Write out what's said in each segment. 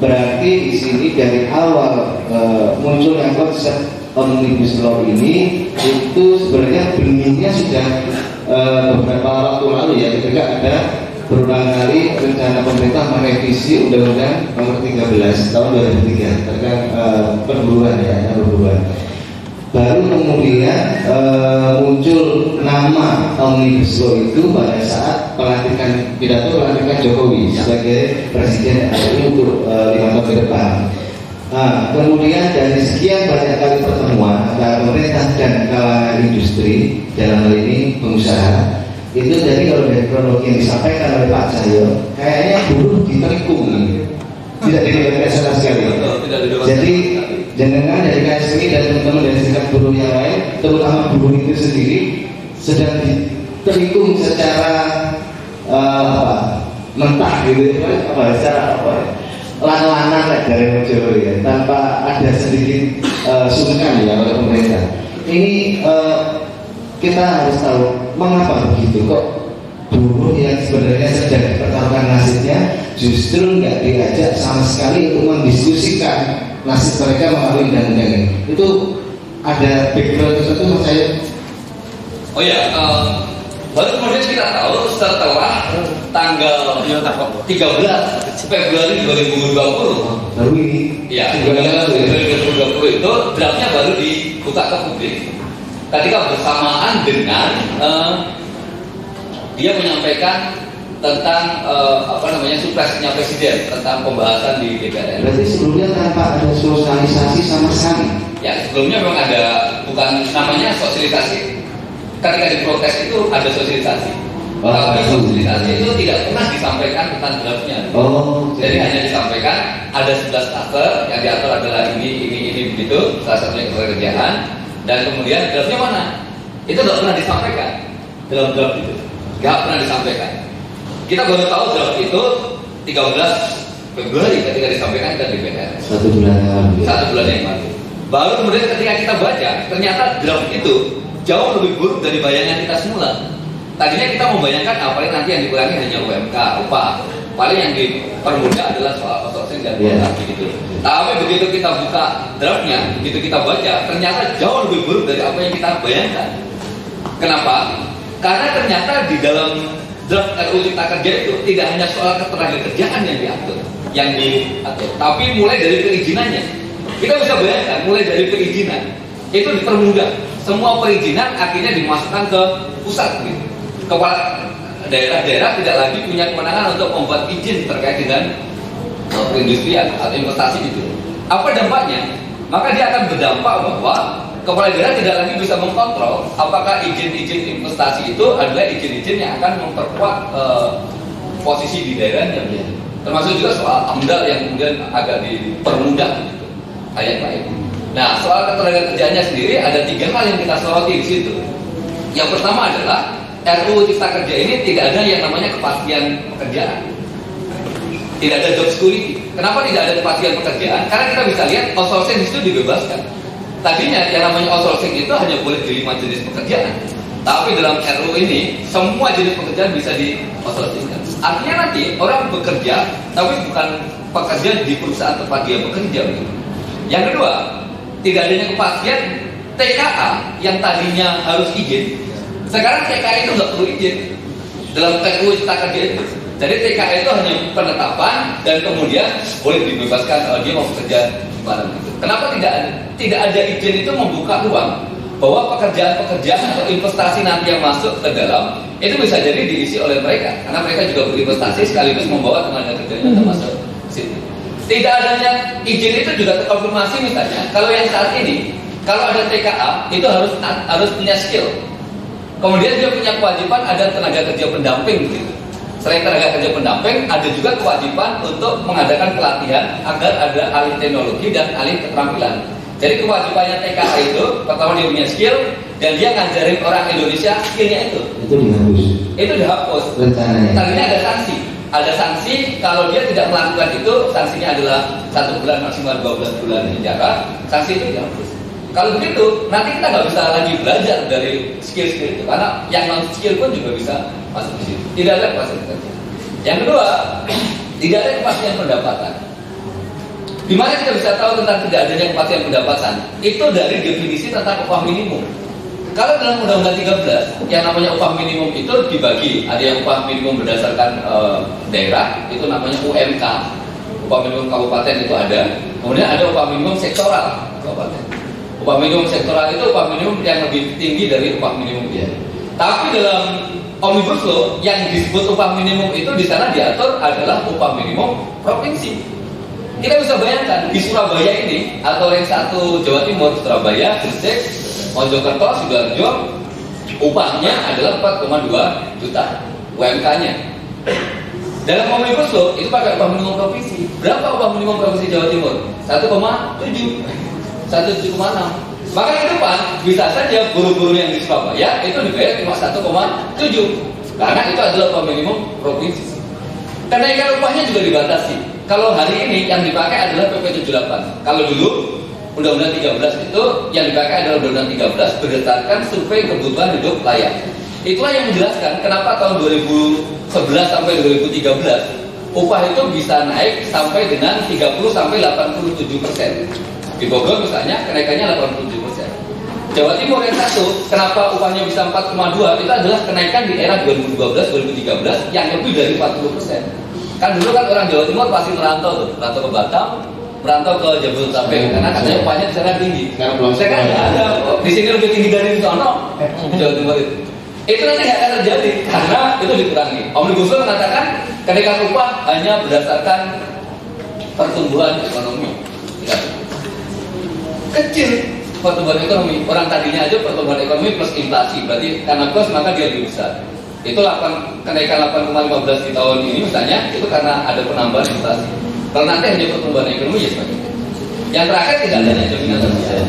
Berarti di sini dari awal munculnya konsep Omnibus Law ini itu sebenarnya benihnya sudah beberapa waktu lalu ya, ketika ada berulang kali rencana pemerintah merevisi Undang-Undang Nomor 13 Tahun 2003 terkait perburuan ya, perburuan. Baru kemudian muncul nama Omnibus Law itu pada saat pidato pelantikan Jokowi sebagai Presiden RI untuk 5 tahun ke depan. Nah, kemudian dari sekian banyak kali pertemuan antara pemerintah dan kalangan industri dalam hal ini pengusaha, itu jadi kalau dari kronologi yang disampaikan oleh Pak Cahyo, kayaknya buruh diterikung, tidak dibebaskan sama sekali. Jadi jenengan dari KSPI dan teman-teman dari serikat buruh yang lain, terutama buruh itu sendiri, sedang diterikung secara mentah gitu, secara lan-lanan dari Jawa ya, tanpa ada sedikit sungkan ya oleh pemerintah. Ini kita harus tahu mengapa begitu kok buruh yang sebenarnya sedang dipertaruhkan nasibnya justru nggak diajak sama sekali untuk mendiskusikan nasib mereka melalui undang-undang ini. Itu ada background tertentu menurut saya. Oh ya, baru kemudian kita tahu setelah tanggal 13 Februari 2020 baru ini ya, 2020 itu draftnya baru dibuka ke publik ketika bersamaan dengan dia menyampaikan tentang suksesnya Presiden tentang pembahasan di DPR. Berarti sebelumnya tanpa ada sosialisasi sama sekali? Ya, sebelumnya memang ada, bukan namanya sosialisasi. Ketika diprotes itu ada sosialisasi. Tapi sosialisasi itu tidak pernah disampaikan tentang draftnya. Jadi hanya disampaikan ada 11 klaster yang diatur adalah ini begitu, salah satunya ketenagaraan, dan kemudian draftnya mana? Itu tidak pernah disampaikan dalam draft itu, tidak pernah disampaikan. Kita baru tahu draft itu 13 Februari ketika disampaikan ke DPR. 1 bulan yang lalu. Baru kemudian ketika kita baca, ternyata draft itu jauh lebih buruk dari bayangan kita semula. Tadinya kita membayangkan paling nanti yang dikurangi hanya UMK, upah. Paling yang dipermudah adalah soal outsourcing dan kontrak gitu. Tapi begitu kita buka draftnya, begitu kita baca, ternyata jauh lebih buruk dari apa yang kita bayangkan. Kenapa? Karena ternyata di dalam draft RUU Cipta Kerja itu tidak hanya soal ketenagakerjaan yang diatur, tapi mulai dari perizinannya. Kita bisa bayangkan, mulai dari perizinan itu dipermudah. Semua perizinan akhirnya dimasukkan ke pusat gitu. Kepala daerah-daerah tidak lagi punya kewenangan untuk membuat izin terkait dengan perindustrian atau investasi itu. Apa dampaknya? Maka dia akan berdampak bahwa kepala daerah tidak lagi bisa mengkontrol apakah izin-izin investasi itu adalah izin-izin yang akan memperkuat posisi di daerahnya. Termasuk juga soal AMDAL yang kemudian agak dipermudah gitu, ayat-ayat. Nah, soal ketenagakerjaannya sendiri ada 3 hal yang kita soroti di situ. Yang pertama adalah RUU Cipta Kerja ini tidak ada yang namanya kepastian pekerjaan. Tidak ada job security. Kenapa tidak ada kepastian pekerjaan? Karena kita bisa lihat outsourcing itu dibebaskan. Tadinya yang namanya outsourcing itu hanya boleh di 5 jenis pekerjaan. Tapi dalam RUU ini semua jenis pekerjaan bisa di outsourcingkan. Artinya nanti orang bekerja tapi bukan pekerja di perusahaan tempat dia bekerja. Yang kedua, tidak adanya kepastian TKA yang tadinya harus izin. Sekarang TKA itu nggak perlu izin dalam RUU Cipta Kerja itu. Jadi TKA itu hanya penetapan dan kemudian boleh dibebaskan kalau dia mau bekerja bareng. Kenapa tidak ada izin itu membuka ruang bahwa pekerjaan-pekerjaan atau investasi nanti yang masuk ke dalam itu bisa jadi diisi oleh mereka karena mereka juga berinvestasi sekaligus membawa tenaga kerjanya termasuk situ. Tidak adanya izin itu juga terkonfirmasi misalnya kalau yang saat ini kalau ada TKA itu harus punya skill. Kemudian dia punya kewajiban ada tenaga kerja pendamping gitu. Selain tenaga kerja pendamping, ada juga kewajiban untuk mengadakan pelatihan agar ada alih teknologi dan alih keterampilan. Jadi kewajibannya TKA itu pertama dia punya skill dan dia ngajarin orang Indonesia skillnya itu. Itu dihapus. Itu dihapus. Rencananya. Tadinya ada sanksi. Ada sanksi kalau dia tidak melakukan itu, sanksinya adalah 1 bulan maksimal 12 bulan penjara. Sanksi itu dihapus. Kalau begitu, nanti kita nggak bisa lagi belajar dari skill-skill itu karena yang non skill pun juga bisa masuk di situ. Tidak ada kepastian kerja. Yang kedua, tidak ada kepastian pendapatan. Di mana kita bisa tahu tentang tidak adanya kepastian pendapatan? Itu dari definisi tentang upah minimum. Kalau dalam Undang-Undang 13, yang namanya upah minimum itu dibagi. Ada yang upah minimum berdasarkan daerah, itu namanya UMK. Upah minimum kabupaten itu ada. Kemudian ada upah minimum sektoral kabupaten. Upah minimum sektoral itu upah minimum yang lebih tinggi dari upah minimum dia. Tapi dalam Omnibus Law yang disebut upah minimum itu di sana diatur adalah upah minimum provinsi. Kita bisa bayangkan di Surabaya ini atau range 1 Jawa Timur, Surabaya, Gresik, Mojokerto, Sidoarjo, upahnya adalah 4,2 juta UMK-nya. Dalam Omnibus Law itu pakai upah minimum provinsi. Berapa upah minimum provinsi Jawa Timur? 1,7, 1,6. Maka ke depan bisa saja guru-guru yang di Surabaya itu dibayar cuma 1,7 karena itu adalah upah minimum provinsi. Kenaikan upahnya juga dibatasi. Kalau hari ini yang dipakai adalah PP 78. Kalau dulu Undang-Undang 13 itu yang dipakai adalah Undang-Undang 13 berdasarkan survei kebutuhan hidup layak. Itulah yang menjelaskan kenapa tahun 2011 sampai 2013 upah itu bisa naik sampai dengan 30 sampai 87%. Di Bogor misalnya kenaikannya 87%. Jawa Timur yang satu, kenapa upahnya bisa 4,2? Itu adalah kenaikan di era 2012-2013 yang lebih dari 40%. Kan dulu kan orang Jawa Timur pasti merantau tuh, merantau ke Batam, merantau ke Jabodetabek karena katanya upahnya di sana tinggi. Saya kan nggak ada, di sini lebih tinggi dari di sana, Jawa Timur itu. Itu nanti nggak akan terjadi karena itu dikurangi. Omnibus Law mengatakan kenaikan upah hanya berdasarkan pertumbuhan ekonomi. Kecil pertumbuhan ekonomi. Orang tadinya aja pertumbuhan ekonomi plus inflasi, berarti karena plus maka dia lebih besar. Itu kenaikan 8,15 di tahun ini misalnya itu karena ada penambahan inflasi. Kalau nanti hanya pertumbuhan ekonomi ya sebagainya. Yang terakhir tidak adanya jaminan sosial.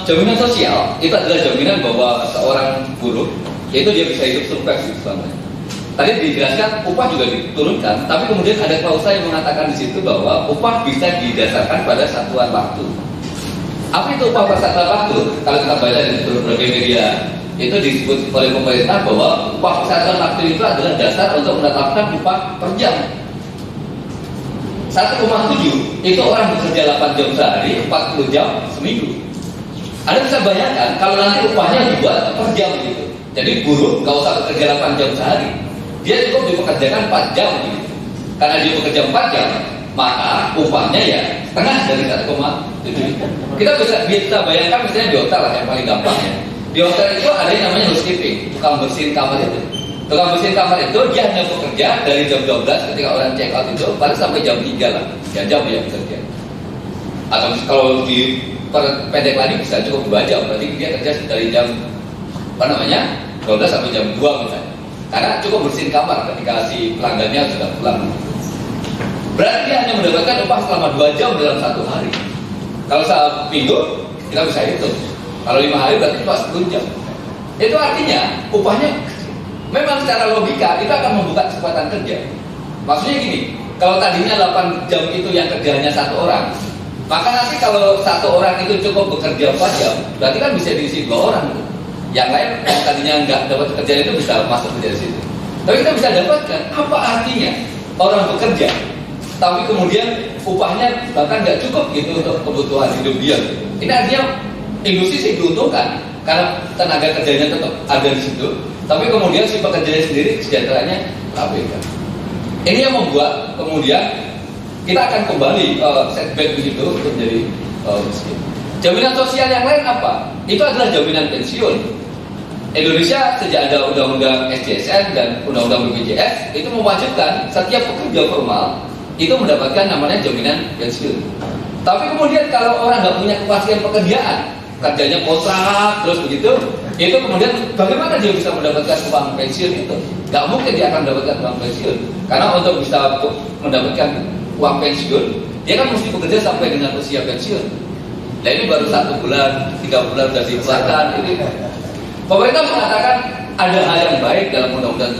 Jaminan sosial itu adalah jaminan bahwa seorang buruh itu dia bisa hidup survive selamanya. Tadi dijelaskan upah juga diturunkan, tapi kemudian ada klausa yang mengatakan di situ bahwa upah bisa didasarkan pada satuan waktu. Apa itu upah per satuan waktu? Kalau kita baca di berbagai media itu disebut oleh pemerintah bahwa upah per satuan waktu itu adalah dasar untuk menetapkan upah per jam. 1,7 itu orang bekerja 8 jam sehari, 40 jam seminggu. Anda bisa bayangkan kalau nanti upahnya dibuat per jam gitu. Jadi buruh nggak usah bekerja 8 jam sehari, dia cukup dipekerjakan 4 jam gitu. Karena dia bekerja 4 jam, maka upahnya ya setengah dari 1,7. Kita bisa bayangkan misalnya di hotel lah yang paling gampang ya. Di hotel itu ada yang namanya housekeeping, tukang bersihin kamar itu. Tukang bersihin kamar itu dia hanya bekerja dari jam 12 ketika orang check out itu paling sampai jam 3 lah, ya jam ya bekerja. Atau kalau di pendek lagi bisa cukup 2 jam, berarti dia kerja dari jam 12 sampai jam 2 misalnya. Karena cukup bersihin kamar ketika si pelanggannya sudah pulang. Berarti dia hanya mendapatkan upah selama 2 jam dalam 1 hari. Kalau saat minggu kita bisa hitung. Kalau 5 hari berarti cuma 10 jam. Itu artinya upahnya memang secara logika kita akan membuka kesempatan kerja. Maksudnya gini, kalau tadinya 8 jam itu yang kerjanya 1 orang, maka nanti kalau 1 orang itu cukup bekerja 4 jam, berarti kan bisa diisi 2 orang. Yang lain yang tadinya nggak dapat kerjaan itu bisa masuk kerja di situ. Tapi kita bisa dapatkan apa artinya orang bekerja, tapi kemudian upahnya bahkan nggak cukup gitu untuk kebutuhan hidup dia. Ini artinya industri sih diuntungkan karena tenaga kerjanya tetap ada di situ, tapi kemudian si pekerjanya sendiri kesejahteranya terabaikan. Ini yang membuat kemudian kita akan kembali setback begitu untuk menjadi miskin. Jaminan sosial yang lain apa? Itu adalah jaminan pensiun. Indonesia sejak ada undang-undang SJSN dan undang-undang BPJS itu mewajibkan setiap pekerja formal itu mendapatkan namanya jaminan pensiun. Tapi kemudian kalau orang nggak punya kepastian pekerjaan, kerjanya kontrak terus begitu, itu kemudian bagaimana dia bisa mendapatkan uang pensiun itu? Nggak mungkin dia akan mendapatkan uang pensiun, karena untuk bisa mendapatkan uang pensiun, dia kan mesti bekerja sampai dengan usia pensiun. Nah ini baru 1 bulan, 3 bulan sudah dikeluarkan. Ini pemerintah mengatakan ada hal yang baik dalam Undang-Undang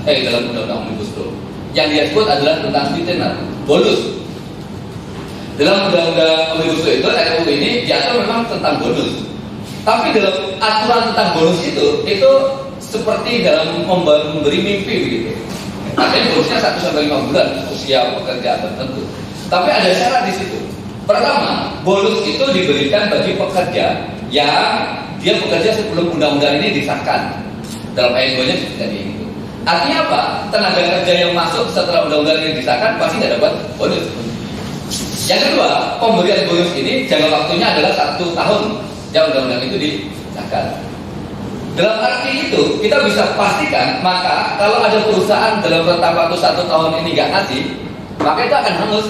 13, dalam Undang-Undang Omnibus Law. Yang dia sebut adalah tentang retainer, bonus. Dalam Undang-Undang Omnibus Law itu, RUU ini diatur memang tentang bonus. Tapi dalam aturan tentang bonus itu seperti dalam memberi mimpi begitu. Artinya bonusnya 1-5 bulan usia pekerja tertentu. Tapi ada syarat di situ. Pertama, bonus itu diberikan bagi pekerja yang dia bekerja sebelum undang-undang ini disahkan. Dalam ayat 2-nya jadi itu. Artinya apa? Tenaga kerja yang masuk setelah undang-undang ini disahkan pasti tidak dapat bonus. Yang kedua, pemberian bonus ini jangka waktunya adalah 1 tahun yang undang-undang itu disahkan. Dalam arti itu, kita bisa pastikan, maka kalau ada perusahaan dalam rentang waktu 1 tahun ini nggak ngasih, maka itu akan hangus.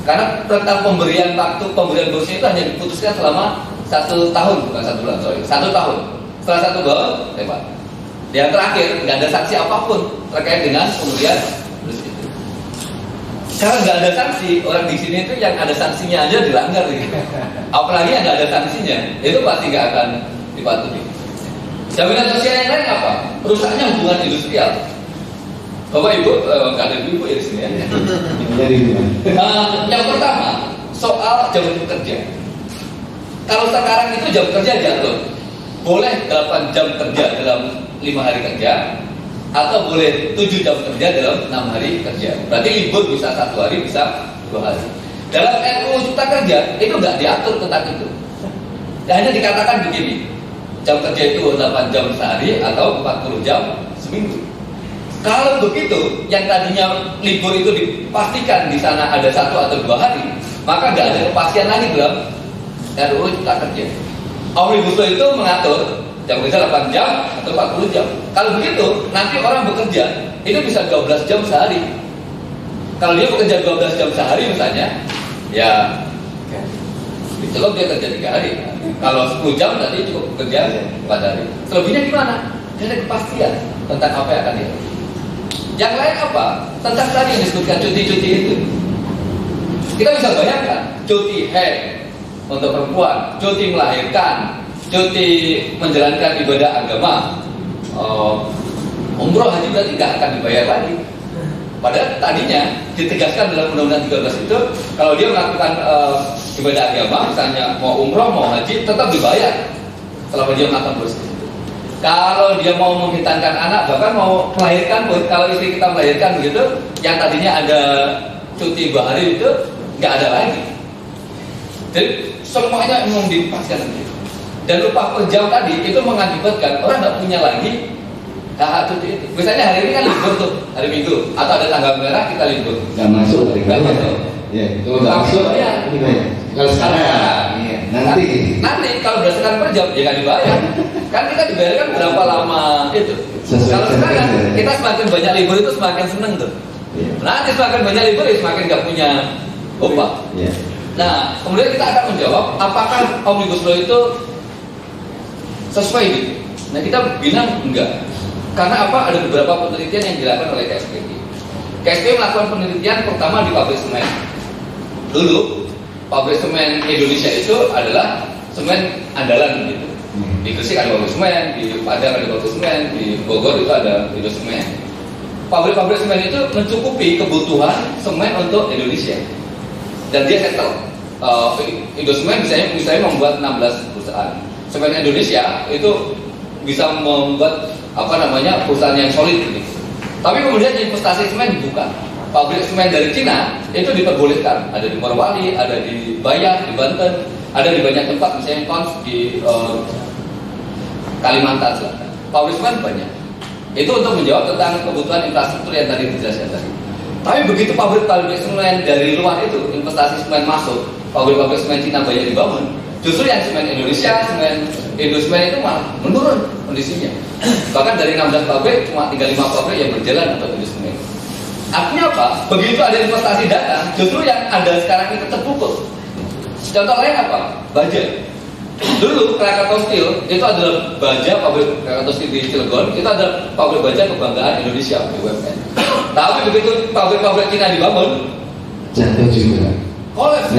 Karena rentang pemberian bonusnya itu hanya diputuskan selama 1 tahun, bukan 1 bulan, sorry, 1 tahun. Setelah 1 tahun, lewat. Yang terakhir, nggak ada sanksi apapun terkait dengan pemberian bonus itu. Kalau nggak ada sanksi, orang di sini itu yang ada sanksinya aja dilanggar, gitu. Apalagi yang nggak ada sanksinya, itu pasti nggak akan dipatuhi. Jaminan sosial yang lain apa? Rusaknya hubungan industrial. Bapak Ibu, nggak ada ibu ya di sini ya. Yang pertama, soal jam kerja. Kalau sekarang itu jam kerja jatuh, boleh 8 jam kerja dalam 5 hari kerja, atau boleh 7 jam kerja dalam 6 hari kerja. Berarti libur bisa 1 hari, bisa 2 hari. Dalam RUU Cipta Kerja itu nggak diatur tentang itu. Hanya dikatakan begini, jam kerja itu 8 jam sehari atau 40 jam seminggu. Kalau begitu, yang tadinya libur itu dipastikan di sana ada 1 atau 2 hari, maka nggak ada kepastian lagi dalam RUU Cipta Kerja. Omnibus Law itu mengatur jam kerja 8 jam atau 40 jam. Kalau begitu, nanti orang bekerja itu bisa 12 jam sehari. Kalau dia bekerja 12 jam sehari misalnya, ya cukup dia kerja 3 hari. Kalau 10 jam tadi cukup bekerja 4 hari. Selebihnya gimana? Tidak ada kepastian tentang apa yang akan dilakukan. Yang lain apa? Tentang tadi yang disebutkan cuti-cuti itu. Kita bisa bayangkan cuti haid untuk perempuan, cuti melahirkan, cuti menjalankan ibadah agama, umroh haji berarti nggak akan dibayar lagi. Padahal tadinya ditegaskan dalam Undang-Undang 13 itu, kalau dia melakukan ibadah agama, misalnya mau umroh, mau haji, tetap dibayar selama dia melakukan proses. Kalau dia mau menghitankan anak, bahkan mau melahirkan pun, kalau istri kita melahirkan begitu, yang tadinya ada cuti 2 hari itu nggak ada lagi. Jadi semuanya memang dipastikan begitu. Dan upah per jam tadi itu mengakibatkan orang nggak punya lagi hak cuti itu. Misalnya hari ini kan libur tuh, hari Minggu, atau ada tanggal merah kita libur. Nggak masuk hari Minggu. Ya, itu nggak masuk ya. Kalau sekarang, iya. Nanti kalau berdasarkan per jam, ya nggak dibayar. Kan kita dibayarkan berapa lama itu. Kalau sekarang kita semakin banyak libur itu semakin seneng tuh. Nanti semakin banyak libur ya semakin nggak punya upah. Nah, kemudian kita akan menjawab apakah Omnibus Law itu sesuai gitu. Nah, kita bilang enggak. Karena apa? Ada beberapa penelitian yang dilakukan oleh KSPI. KSPI melakukan penelitian pertama di pabrik semen. Dulu pabrik semen Indonesia itu adalah semen andalan gitu. Di Gresik ada pabrik semen, di Padang ada pabrik semen, di Bogor itu ada Indo Semen. Pabrik-pabrik semen itu mencukupi kebutuhan semen untuk Indonesia. Dan dia settle. Indo Semen misalnya membuat 16 perusahaan. Semen Indonesia itu bisa membuat perusahaan yang solid gitu. Tapi kemudian investasi semen dibuka. Pabrik semen dari Cina itu diperbolehkan. Ada di Morowali, ada di Bayah, di Banten, ada di banyak tempat, misalnya di Kalimantan Selatan. Pabrik semen banyak. Itu untuk menjawab tentang kebutuhan infrastruktur yang tadi dijelaskan tadi. Tapi begitu pabrik-pabrik semen dari luar itu investasi semen masuk, pabrik-pabrik semen Cina banyak dibangun. Justru yang semen Indonesia, semen Indo Semen itu malah menurun kondisinya. Bahkan dari 16 pabrik cuma tinggal 5 pabrik yang berjalan untuk Indo Semen. Artinya apa? Begitu ada investasi datang, justru yang ada sekarang itu terpukul. Contoh lain apa? Baja. Dulu Krakatau Steel itu adalah baja, pabrik Krakatau Steel di Cilegon itu adalah pabrik baja kebanggaan Indonesia, BUMN. Tapi begitu pabrik-pabrik Cina dibangun, jatuh juga. kolaps.